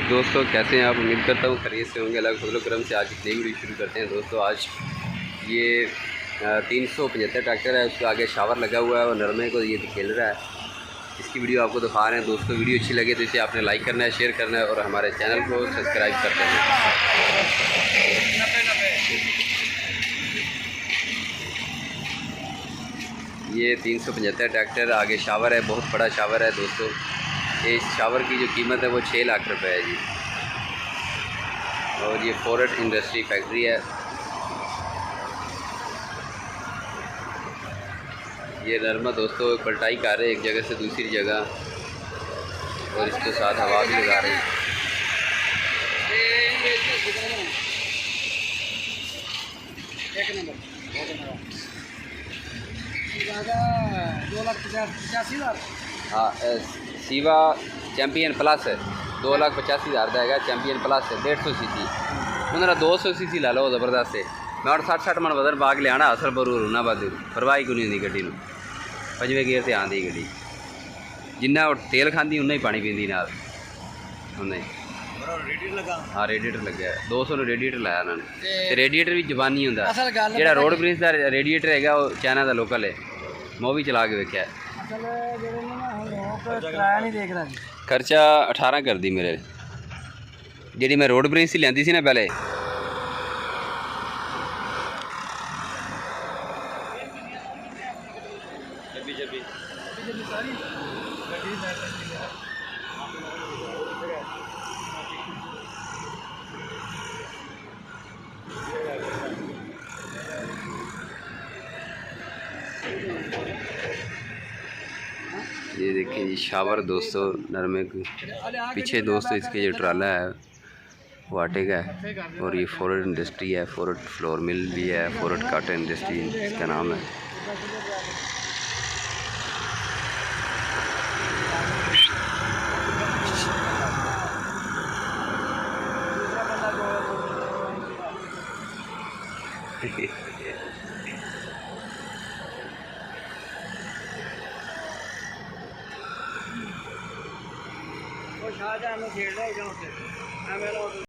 दोस्तों कैसे हैं आप। उम्मीद करता हूँ खैरियत से होंगे। अल्लाह के फजल करम से आज नई वीडियो शुरू करते हैं। दोस्तों आज ये 375 ट्रैक्टर है, उसके आगे शावर लगा हुआ है और नरमे को ये खेल रहा है। इसकी वीडियो आपको दिखा रहे हैं। दोस्तों वीडियो अच्छी लगे तो इसे आपने लाइक करना है, शेयर करना है और हमारे चैनल को सब्सक्राइब कर देना है। ये 375 ट्रैक्टर, आगे शावर है, बहुत बड़ा शावर है दोस्तों। इस शावर की जो कीमत है वो 6 लाख रुपए है जी। और ये फोर्ट इंडस्ट्री फैक्ट्री है। ये नरमा दोस्तों पलटाई कर रहे हैं एक जगह से दूसरी जगह और इसके साथ हवा भी लगा रहे हैं। हाँ, सीवा चैंपियन प्लस है, 2,85,000 का है। चैंपियन प्लस है 150 सीसी, उन्होंने 200 सीसी ला लो ज़बरदस्त है। मैं और 60-60 मन वजन बाग लिया असल बरूर ना बद परवाही को नहीं होंगी गड्डी में। 5वें गेयर से आती गड्डी, जिन्ना तेल खाती उन्ना ही पानी पीती नाल उन्ना ही। हाँ रेडिएटर लगे 200 रेडिएटर लाया उन्होंने। रेडिएटर भी जबानी होंगे, जो रोड ब्रिज का रेडिएटर है वो चाइना का लोकल है। मैं भी चला के वेख्या। खर्चा 18 कर दी मेरे, जी मैं रोड ब्रिज से लियांदी सी ना पहले। ये देखिए जी शावर दोस्तों नरमे की पीछे दोस्तों इसके जो ट्राला है वो आटे का है। और ये फोर्ट इंडस्ट्री है, फोर्ट फ्लोर मिल भी है, फोर्ट काटन इंडस्ट्री इसका नाम है। शाहजहां खेल रहा है।